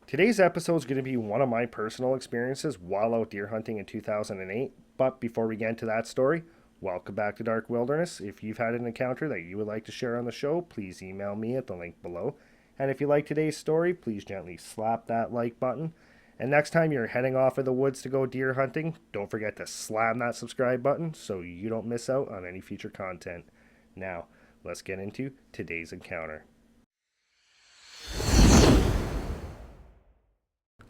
Today's episode is going to be one of my personal experiences while out deer hunting in 2008. But before we get into that story, welcome back to Dark Wilderness. If you've had an encounter that you would like to share on the show, please email me at the link below. And if you like today's story, please gently slap that like button. And next time you're heading off in the woods to go deer hunting, don't forget to slam that subscribe button so you don't miss out on any future content. Now, let's get into today's encounter.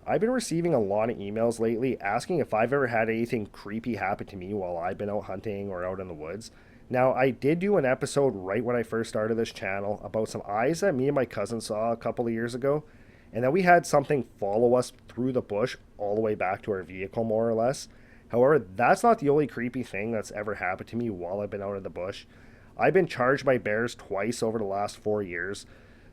I've been receiving a lot of emails lately asking if I've ever had anything creepy happen to me while I've been out hunting or out in the woods. Now, I did do an episode right when I first started this channel about some eyes that me and my cousin saw a couple of years ago, and that we had something follow us through the bush all the way back to our vehicle, more or less. However, that's not the only creepy thing that's ever happened to me while I've been out in the bush. I've been charged by bears twice over the last 4 years.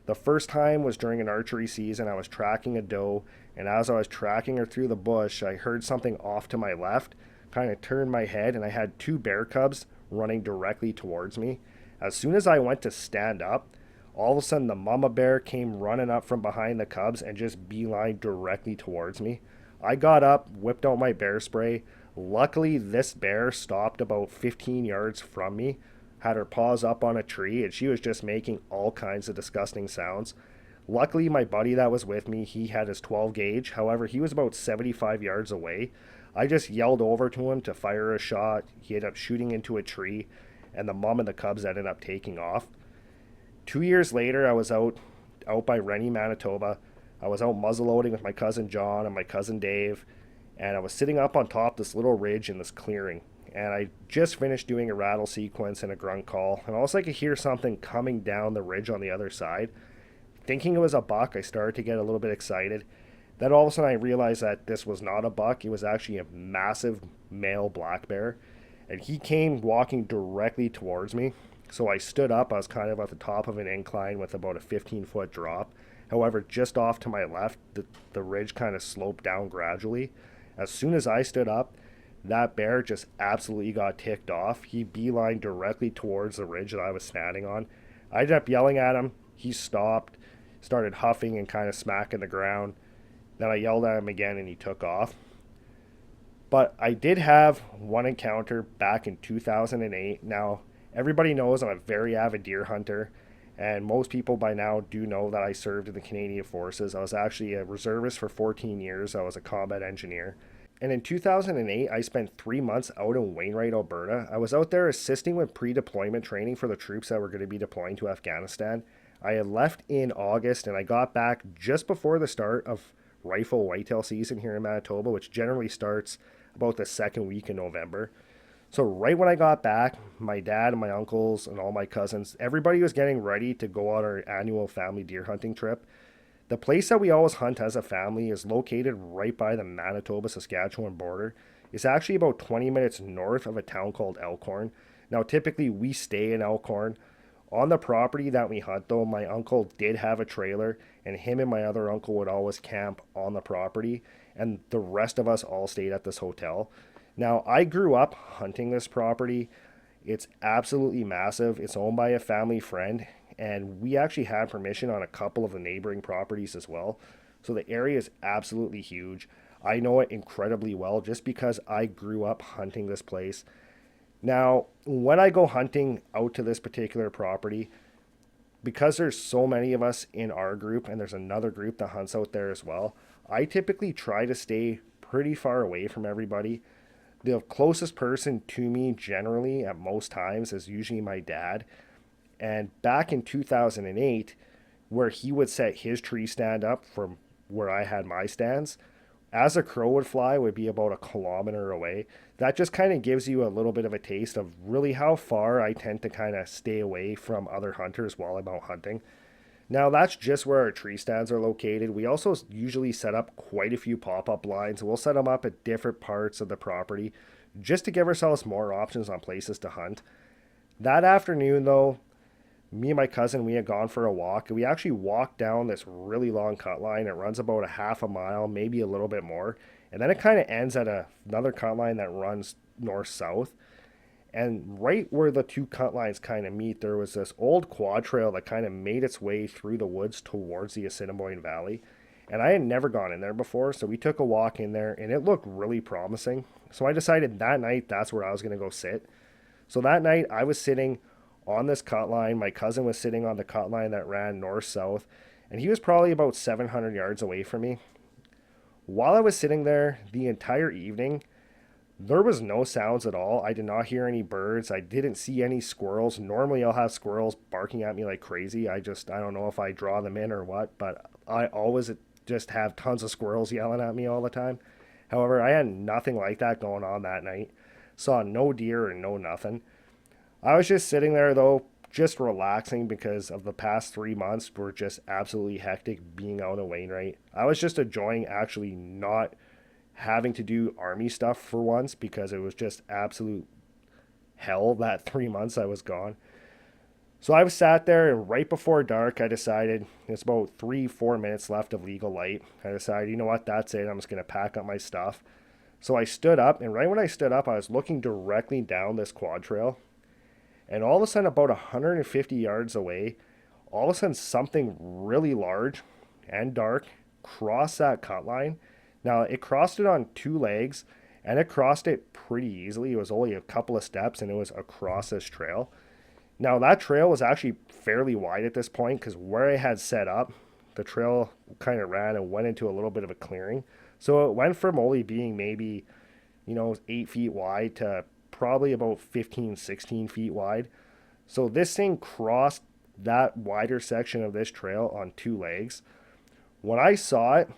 The first time was during an archery season. I was tracking a doe, and as I was tracking her through the bush, I heard something off to my left, kind of turned my head, and I had two bear cubs running directly towards me. As soon as I went to stand up, all of a sudden the mama bear came running up from behind the cubs and just beeline directly towards me. I got up, whipped out my bear spray. Luckily, this bear stopped about 15 yards from me, had her paws up on a tree, and she was just making all kinds of disgusting sounds. Luckily, my buddy that was with me, he had his 12 gauge. However, he was about 75 yards away. I just yelled over to him to fire a shot. He ended up shooting into a tree, and the mom and the cubs ended up taking off. 2 years later, I was out by Rennie, Manitoba. I was out muzzleloading with my cousin John and my cousin Dave, and I was sitting up on top this little ridge in this clearing. And I just finished doing a rattle sequence and a grunt call, and also I could hear something coming down the ridge on the other side. Thinking it was a buck, I started to get a little bit excited. Then all of a sudden I realized that this was not a buck, it was actually a massive male black bear. And he came walking directly towards me. So I stood up, I was kind of at the top of an incline with about a 15-foot drop. However, just off to my left, the ridge kind of sloped down gradually. As soon as I stood up, that bear just absolutely got ticked off. He beelined directly towards the ridge that I was standing on. I ended up yelling at him. He stopped, started huffing and kind of smacking the ground. Then I yelled at him again and he took off. But I did have one encounter back in 2008. Now, everybody knows I'm a very avid deer hunter, and most people by now do know that I served in the Canadian Forces. I was actually a reservist for 14 years. I was a combat engineer. And in 2008, I spent 3 months out in Wainwright, Alberta. I was out there assisting with pre-deployment training for the troops that were going to be deploying to Afghanistan. I had left in August, and I got back just before the start of rifle whitetail season here in Manitoba, which generally starts about the second week in November. So right when I got back, my dad and my uncles and all my cousins, everybody was getting ready to go on our annual family deer hunting trip. The place that we always hunt as a family is located right by the Manitoba-Saskatchewan border. It's actually about 20 minutes north of a town called Elkhorn. Now, typically we stay in Elkhorn. On the property that we hunt, though, my uncle did have a trailer, and him and my other uncle would always camp on the property, and the rest of us all stayed at this hotel. Now, I grew up hunting this property. It's absolutely massive. It's owned by a family friend, and we actually had permission on a couple of the neighboring properties as well. So the area is absolutely huge. I know it incredibly well just because I grew up hunting this place. Now, when I go hunting out to this particular property, because there's so many of us in our group and there's another group that hunts out there as well, I typically try to stay pretty far away from everybody. The closest person to me generally at most times is usually my dad. And back in 2008, where he would set his tree stand up from where I had my stands, as a crow would fly, would be about a kilometer away. That just kind of gives you a little bit of a taste of really how far I tend to kind of stay away from other hunters while I'm out hunting. Now, that's just where our tree stands are located. We also usually set up quite a few pop-up blinds. We'll set them up at different parts of the property just to give ourselves more options on places to hunt. That afternoon, though, me and my cousin, we had gone for a walk. We actually walked down this really long cut line. It runs about a half a mile, maybe a little bit more. And then it kind of ends at another cut line that runs north-south. And right where the two cut lines kind of meet, there was this old quad trail that kind of made its way through the woods towards the Assiniboine Valley. And I had never gone in there before, so we took a walk in there and it looked really promising. So I decided that night that's where I was going to go sit. So that night I was sitting on this cut line. My cousin was sitting on the cut line that ran north south, and he was probably about 700 yards away from me. While I was sitting there the entire evening, there was no sounds at all. I did not hear any birds. I didn't see any squirrels. Normally I'll have squirrels barking at me like crazy. I don't know if I draw them in or what, but I always just have tons of squirrels yelling at me all the time. However, I had nothing like that going on that night. Saw no deer or no nothing. I was just sitting there though, just relaxing because of the past 3 months were just absolutely hectic being out in Wainwright. I was just enjoying actually not having to do army stuff for once because it was just absolute hell that 3 months I was gone. So I was sat there, and right before dark, I decided it's about 3, 4 minutes left of legal light. I decided, you know what, that's it. I'm just going to pack up my stuff. So I stood up, and right when I stood up, I was looking directly down this quad trail. And all of a sudden, about 150 yards away, all of a sudden, something really large and dark crossed that cut line. Now, it crossed it on two legs, and it crossed it pretty easily. It was only a couple of steps, and it was across this trail. Now, that trail was actually fairly wide at this point because where I had set up, the trail kind of ran and went into a little bit of a clearing. So it went from only being maybe, 8 feet wide to probably about 15, 16 feet wide. So this thing crossed that wider section of this trail on two legs. When I saw it,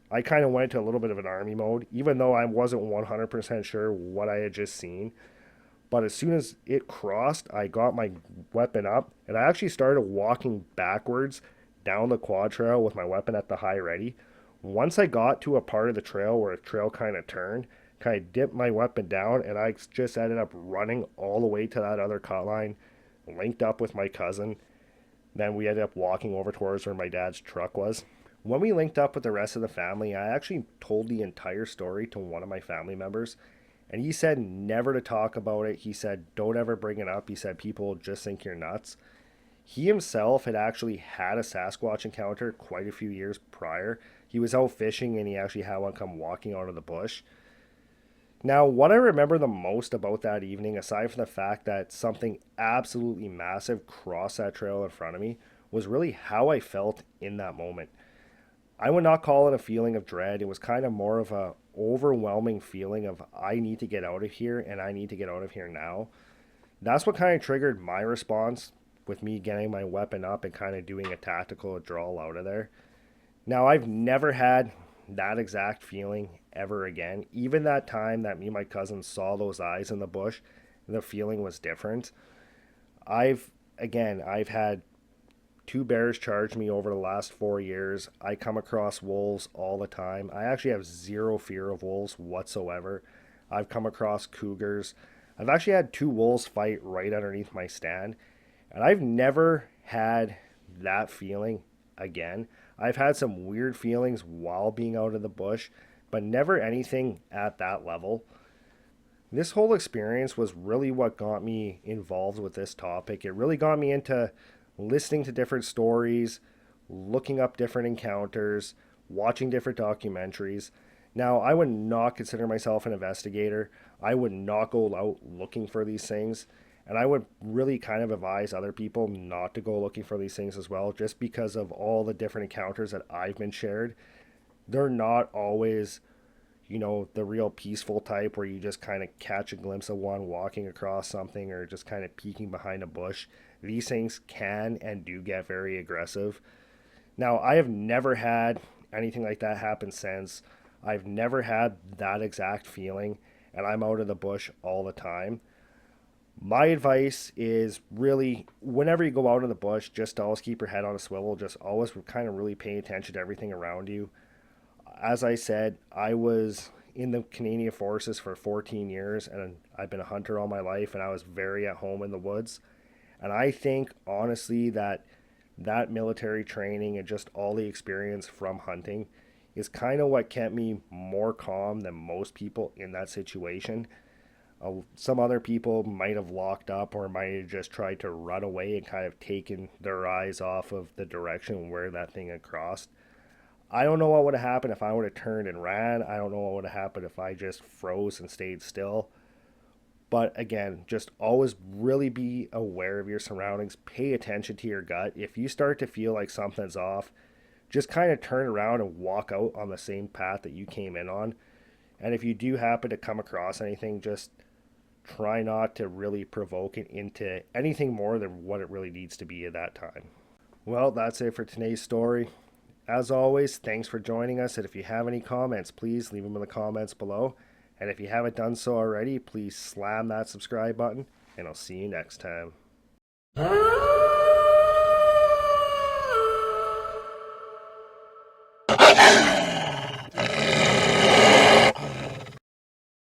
I kind of went into a little bit of an army mode, even though I wasn't 100% sure what I had just seen. But as soon as it crossed, I got my weapon up and I actually started walking backwards down the quad trail with my weapon at the high ready. Once I got to a part of the trail where the trail kind of turned, kind of dipped my weapon down, and I just ended up running all the way to that other cut line, linked up with my cousin. Then we ended up walking over towards where my dad's truck was. When we linked up with the rest of the family, I actually told the entire story to one of my family members. And he said never to talk about it. He said, don't ever bring it up. He said, people will just think you're nuts. He himself had actually had a Sasquatch encounter quite a few years prior. He was out fishing and he actually had one come walking out of the bush. Now, what I remember the most about that evening, aside from the fact that something absolutely massive crossed that trail in front of me, was really how I felt in that moment. I would not call it a feeling of dread. It was kind of more of a overwhelming feeling of I need to get out of here and I need to get out of here now. That's what kind of triggered my response with me getting my weapon up and kind of doing a tactical withdrawal out of there. Now, I've never had that exact feeling ever again. Even that time that me and my cousin saw those eyes in the bush, the feeling was different. I've had two bears charge me over the last 4 years. I come across wolves all the time. I actually have zero fear of wolves whatsoever. I've come across cougars. I've actually had two wolves fight right underneath my stand. And I've never had that feeling again. I've had some weird feelings while being out of the bush, but never anything at that level. This whole experience was really what got me involved with this topic. It really got me into listening to different stories, looking up different encounters, watching different documentaries. Now, I would not consider myself an investigator. I would not go out looking for these things. And I would really kind of advise other people not to go looking for these things as well, just because of all the different encounters that I've been shared. They're not always, the real peaceful type where you just kind of catch a glimpse of one walking across something or just kind of peeking behind a bush. These things can and do get very aggressive. Now, I have never had anything like that happen since. I've never had that exact feeling, and I'm out of the bush all the time. My advice is really, whenever you go out in the bush, just always keep your head on a swivel. Just always kind of really pay attention to everything around you. As I said, I was in the Canadian Forces for 14 years, and I've been a hunter all my life, and I was very at home in the woods. And I think, honestly, that military training and just all the experience from hunting is kind of what kept me more calm than most people in that situation. Some other people might have locked up or might have just tried to run away and kind of taken their eyes off of the direction where that thing had crossed. I don't know what would have happened if I would have turned and ran. I don't know what would have happened if I just froze and stayed still. But again, just always really be aware of your surroundings. Pay attention to your gut. If you start to feel like something's off, just kind of turn around and walk out on the same path that you came in on. And if you do happen to come across anything, just try not to really provoke it into anything more than what it really needs to be at that time. Well, that's it for today's story. As always, thanks for joining us. And if you have any comments, please leave them in the comments below. And if you haven't done so already, please slam that subscribe button. And I'll see you next time.